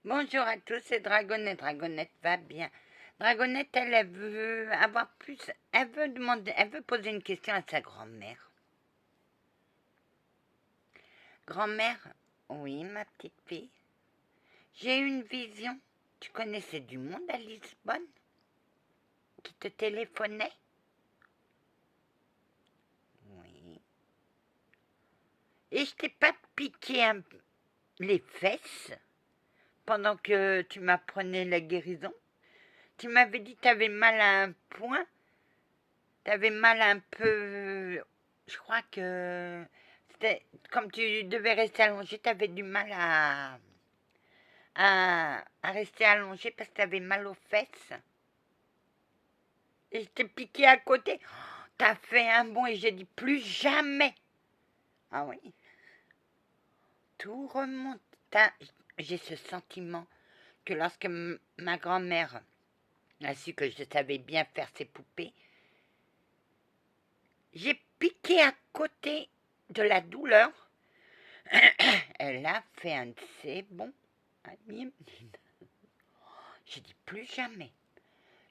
Bonjour à tous, c'est Dragonette. Dragonette va bien. Dragonette, elle veut avoir plus. Elle veut poser une question à sa grand-mère. Grand-mère, oui, ma petite fille. J'ai eu une vision. Tu connaissais du monde à Lisbonne qui te téléphonait? Oui. Et je t'ai pas piqué les fesses pendant que tu m'apprenais la guérison? Tu m'avais dit que tu avais mal à un point. T'avais mal un peu. Je crois que c'était comme tu devais rester allongé, t'avais du mal à rester allongé parce que t'avais mal aux fesses. Et je t'ai piqué à côté. T'as fait un bond et j'ai dit plus jamais. Ah oui. Tout remonte. J'ai ce sentiment que lorsque ma grand-mère a su que je savais bien faire ses poupées, j'ai piqué à côté de la douleur. Elle a fait un de ses bons. J'ai dit plus jamais.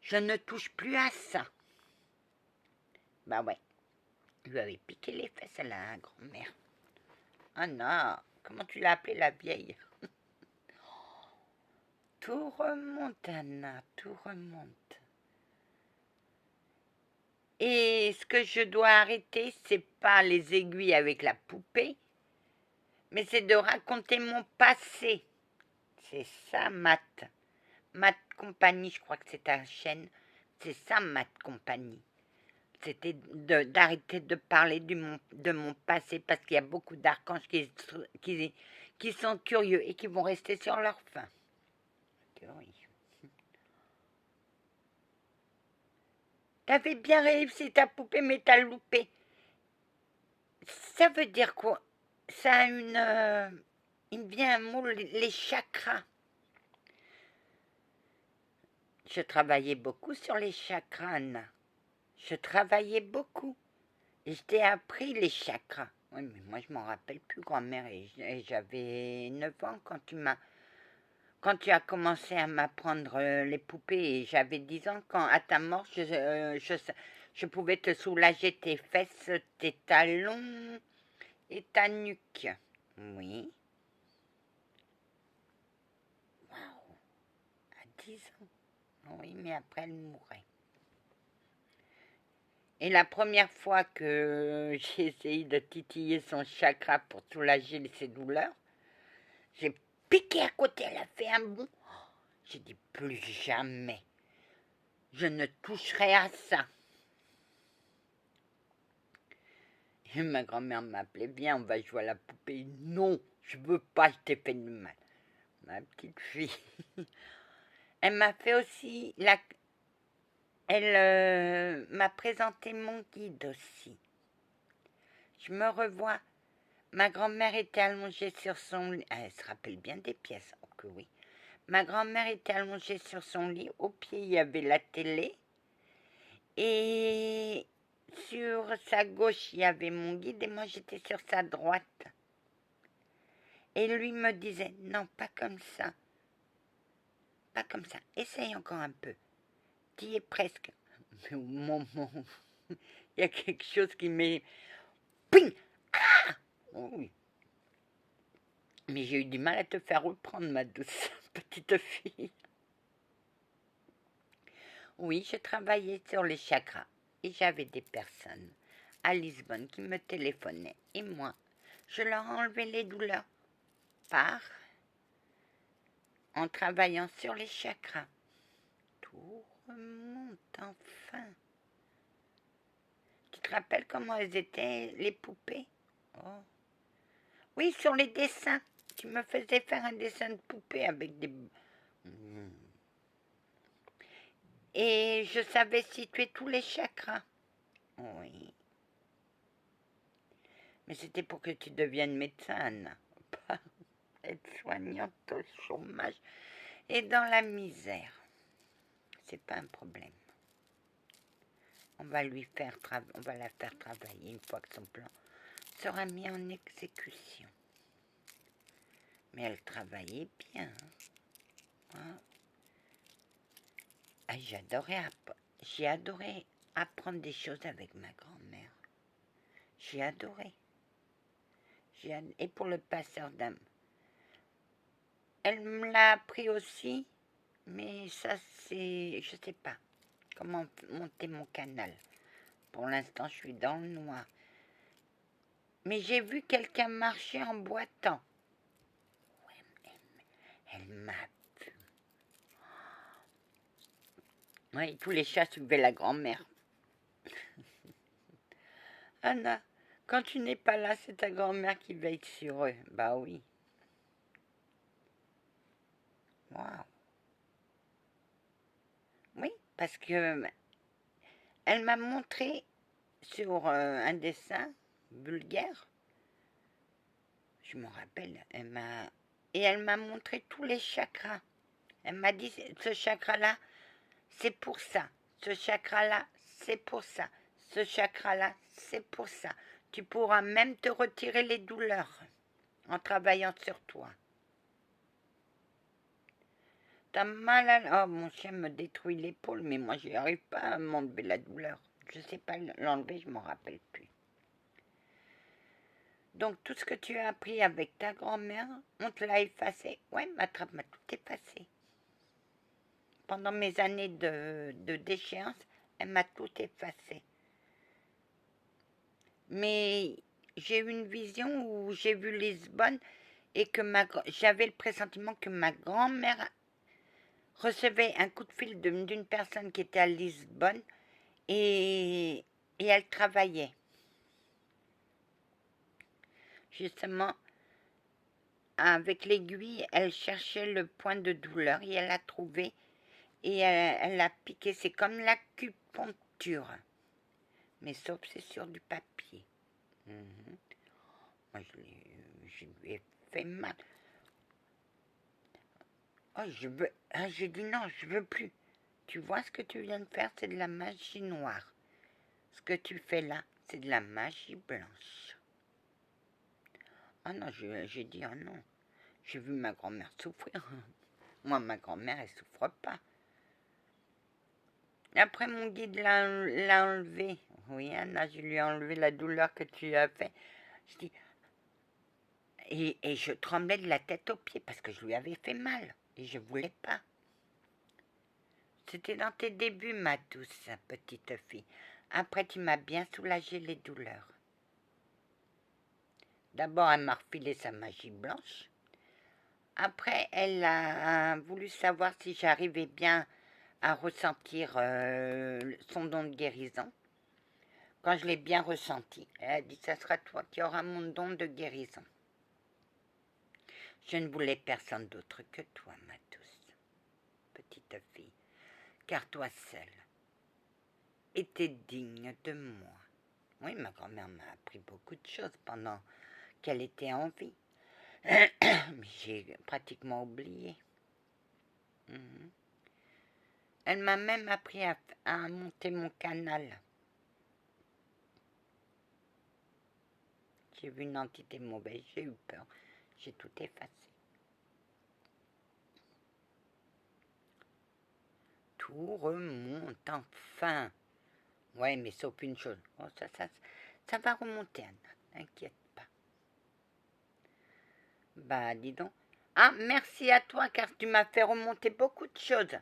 Je ne touche plus à ça. Bah ouais. Lui avait piqué les fesses à la grand-mère. Ah non, comment tu l'as appelée la vieille? Tout remonte, Anna, tout remonte. Et ce que je dois arrêter, c'est pas les aiguilles avec la poupée, mais c'est de raconter mon passé. C'est ça, Matt. Matt Compagnie, je crois que c'est ta chaîne. C'est ça, Matt Compagnie. C'était d'arrêter de parler de mon passé parce qu'il y a beaucoup d'archanges qui sont curieux et qui vont rester sur leur faim. Oui. T'avais bien réussi ta poupée, mais t'as loupé. Ça veut dire quoi? Ça a une... il me vient un mot, les chakras. Je travaillais beaucoup sur les chakras, Anna. Je travaillais beaucoup. Et je t'ai appris les chakras. Oui, mais moi, je m'en rappelle plus, grand-mère. Et j'avais 9 ans quand tu as commencé à m'apprendre les poupées. Et j'avais 10 ans quand, à ta mort, je pouvais te soulager tes fesses, tes talons et ta nuque. Oui. Waouh. À 10 ans. Oui, mais après, elle mourait. Et la première fois que j'ai essayé de titiller son chakra pour soulager ses douleurs, j'ai piqué à côté, elle a fait un bond. J'ai dit plus jamais. Je ne toucherai à ça. Et ma grand-mère m'appelait, viens, on va jouer à la poupée. Non, je veux pas, je t'ai fait du mal. Ma petite fille. Elle m'a fait aussi elle m'a présenté mon guide aussi. Je me revois. Ma grand-mère était allongée sur son lit. Elle se rappelle bien des pièces. Oh que oui. Ma grand-mère était allongée sur son lit. Au pied, il y avait la télé. Et sur sa gauche, il y avait mon guide et moi, j'étais sur sa droite. Et lui me disait, non, pas comme ça. Pas comme ça. Essaye encore un peu. Tu y es presque. Mais au moment, il y a quelque chose qui m'est... Ping! Ah! Oh oui. Mais j'ai eu du mal à te faire reprendre, ma douce petite fille. Oui, je travaillais sur les chakras. Et j'avais des personnes à Lisbonne qui me téléphonaient. Et moi, je leur enlevais les douleurs en travaillant sur les chakras. Tout remonte enfin. Tu te rappelles comment elles étaient, les poupées? Oh. Oui, sur les dessins. Tu me faisais faire un dessin de poupée avec des... Et je savais situer tous les chakras. Oui. Mais c'était pour que tu deviennes médecin, Anna. Pas être soignante au chômage et dans la misère. C'est pas un problème. On va la faire travailler une fois que son plan sera mis en exécution. Mais elle travaillait bien. Ah, j'ai adoré apprendre des choses avec ma grand-mère. J'ai adoré. Et pour le passeur d'âme. Elle me l'a appris aussi, mais ça c'est... Je sais pas comment monter mon canal. Pour l'instant, je suis dans le noir. Mais j'ai vu quelqu'un marcher en boitant. Ouais, elle m'a vu. Oui, tous les chats suivaient la grand-mère. Anna, quand tu n'es pas là, c'est ta grand-mère qui veille sur eux. Bah oui. Waouh. Oui, parce que elle m'a montré sur un dessin vulgaire. Je me rappelle, elle m'a montré tous les chakras. Elle m'a dit, ce chakra-là, c'est pour ça. Ce chakra-là, c'est pour ça. Ce chakra-là, c'est pour ça. Tu pourras même te retirer les douleurs en travaillant sur toi. T'as mal à... Oh, mon chien me détruit l'épaule, mais moi, je n'y arrive pas à m'enlever la douleur. Je ne sais pas l'enlever, je ne m'en rappelle plus. Donc, tout ce que tu as appris avec ta grand-mère, on te l'a effacé. Ouais, ma trappe m'a tout effacé. Pendant mes années de déchéance, elle m'a tout effacé. Mais j'ai eu une vision où j'ai vu Lisbonne et que j'avais le pressentiment que ma grand-mère recevait un coup de fil d'une personne qui était à Lisbonne et elle travaillait. Justement, avec l'aiguille, elle cherchait le point de douleur et elle l'a trouvé et elle l'a piqué. C'est comme l'acupuncture, mais sauf c'est sur du papier. Moi, je lui ai fait mal. Oh, j'ai dit non, je veux plus. Tu vois ce que tu viens de faire, c'est de la magie noire. Ce que tu fais là, c'est de la magie blanche. Ah non, j'ai dit, oh non. J'ai vu ma grand-mère souffrir. Moi, ma grand-mère, elle souffre pas. Après, mon guide l'a enlevé. Oui, Anna, je lui ai enlevé la douleur que tu as fait. Je dis, et je tremblais de la tête aux pieds parce que je lui avais fait mal. Et je voulais pas. C'était dans tes débuts, ma douce petite fille. Après, tu m'as bien soulagé les douleurs. D'abord, elle m'a refilé sa magie blanche. Après, elle a voulu savoir si j'arrivais bien à ressentir son don de guérison. Quand je l'ai bien ressenti, elle a dit, ça sera toi qui auras mon don de guérison. Je ne voulais personne d'autre que toi, ma douce petite fille, car toi seule étais digne de moi. Oui, ma grand-mère m'a appris beaucoup de choses pendant qu'elle était en vie. Mais j'ai pratiquement oublié. Elle m'a même appris à monter mon canal. J'ai vu une entité mauvaise, j'ai eu peur. J'ai tout effacé. Tout remonte enfin. Ouais, mais sauf une chose. Oh, ça va remonter, Anna. T'inquiète pas. Bah, dis donc. Ah, merci à toi, car tu m'as fait remonter beaucoup de choses.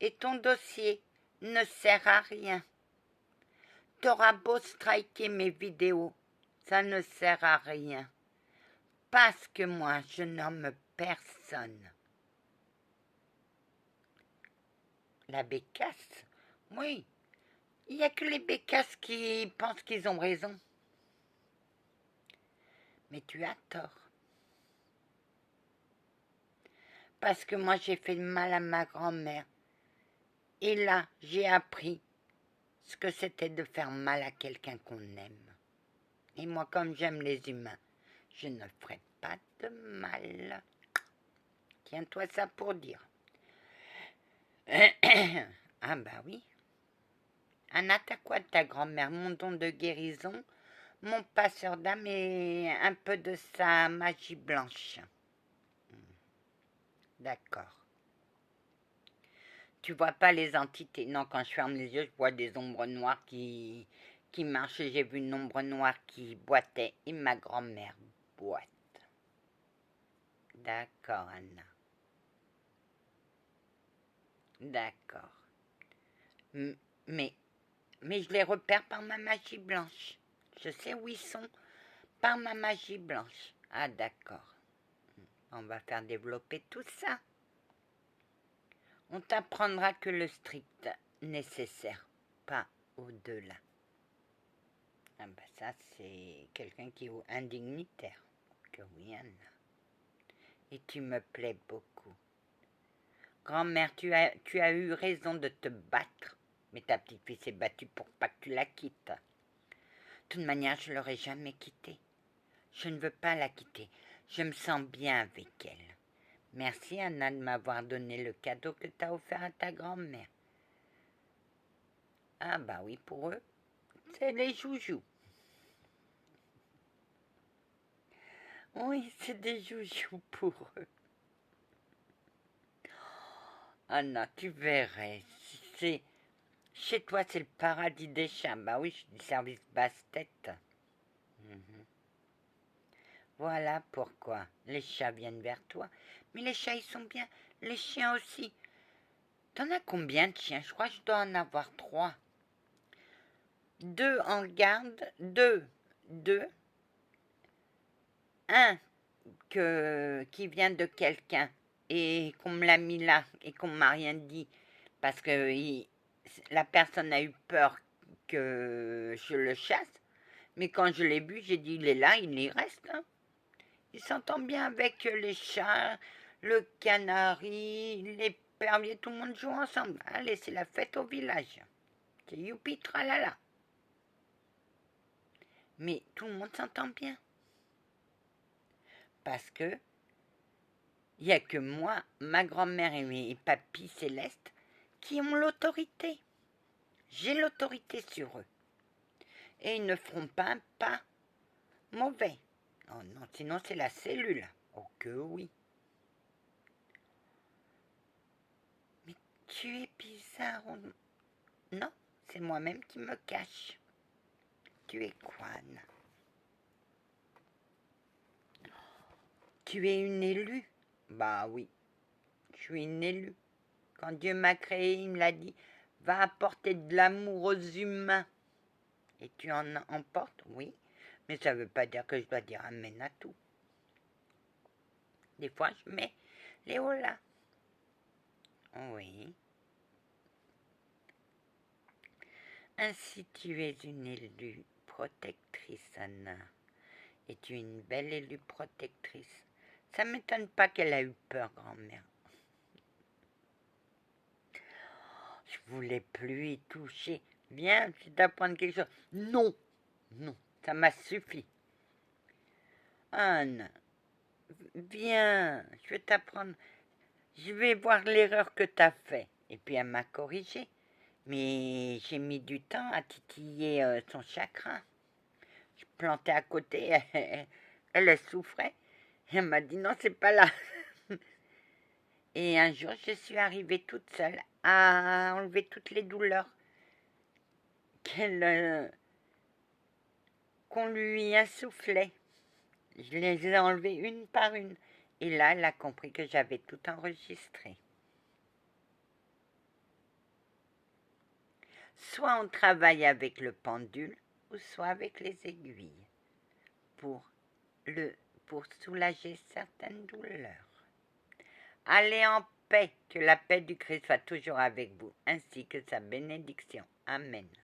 Et ton dossier ne sert à rien. T'auras beau striker mes vidéos, ça ne sert à rien. Parce que moi, je nomme personne. La bécasse? Oui. Il n'y a que les bécasses qui pensent qu'ils ont raison. Mais tu as tort. Parce que moi, j'ai fait mal à ma grand-mère. Et là, j'ai appris ce que c'était de faire mal à quelqu'un qu'on aime. Et moi, comme j'aime les humains, je ne ferai pas de mal. Tiens-toi ça pour dire. Ah bah oui. Anna, t'as quoi de ta grand-mère? Mon don de guérison, mon passeur d'âme et un peu de sa magie blanche. D'accord. Tu vois pas les entités. Non, quand je ferme les yeux, je vois des ombres noires qui marchent. J'ai vu une ombre noire qui boitait et ma grand-mère boite. D'accord, Anna. D'accord. Mais, mais je les repère par ma magie blanche. Je sais où ils sont par ma magie blanche. Ah, d'accord. On va faire développer tout ça. On t'apprendra que le strict nécessaire, pas au-delà. Ah bah ça, c'est quelqu'un qui est indignitaire. Que oui, Anna. Et tu me plais beaucoup. Grand-mère, tu as eu raison de te battre. Mais ta petite fille s'est battue pour pas que tu la quittes. De toute manière, je ne l'aurais jamais quittée. Je ne veux pas la quitter. Je me sens bien avec elle. Merci, Anna, de m'avoir donné le cadeau que tu as offert à ta grand-mère. Ah bah oui, pour eux, c'est les joujoux. Oui, c'est des joujoux pour eux. Anna, tu verrais. Chez toi, c'est le paradis des chats. Bah oui, je suis du service basse-tête. Voilà pourquoi les chats viennent vers toi. Mais les chats, ils sont bien. Les chiens aussi. T'en as combien de chiens? Je crois que je dois en avoir 3. 2 en garde. 2. Un qui vient de quelqu'un et qu'on me l'a mis là et qu'on m'a rien dit parce que la personne a eu peur que je le chasse. Mais quand je l'ai vu, j'ai dit il est là, il y reste. Hein. Il s'entend bien avec les chats, le canari, les perviers, tout le monde joue ensemble. Allez, c'est la fête au village. C'est youpi tralala. Mais tout le monde s'entend bien. Parce que il n'y a que moi, ma grand-mère et mes papis célestes qui ont l'autorité. J'ai l'autorité sur eux. Et ils ne feront pas un pas mauvais. Oh non, sinon c'est la cellule. Oh que oui. Mais tu es bizarre. Non, c'est moi-même qui me cache. Tu es quoi, Anna? Tu es une élue? Bah oui, je suis une élue. Quand Dieu m'a créé, il me l'a dit, va apporter de l'amour aux humains. Et tu en emportes? Oui, mais ça ne veut pas dire que je dois dire amen à tout. Des fois, je mets les holas. Oui. Ainsi, tu es une élue protectrice, Anna. Et tu es une belle élue protectrice. Ça ne m'étonne pas qu'elle a eu peur, grand-mère. Je voulais plus y toucher. Viens, je vais t'apprendre quelque chose. Non, non, ça m'a suffi. Anne, viens, je vais t'apprendre. Je vais voir l'erreur que tu as faite. Et puis elle m'a corrigé. Mais j'ai mis du temps à titiller son chagrin. Je plantais à côté, elle souffrait. Et elle m'a dit non, c'est pas là. Et un jour, je suis arrivée toute seule à enlever toutes les douleurs qu'on lui insufflait. Je les ai enlevées une par une. Et là, elle a compris que j'avais tout enregistré. Soit on travaille avec le pendule, ou soit avec les aiguilles, pour soulager certaines douleurs. Allez en paix, que la paix du Christ soit toujours avec vous, ainsi que sa bénédiction. Amen.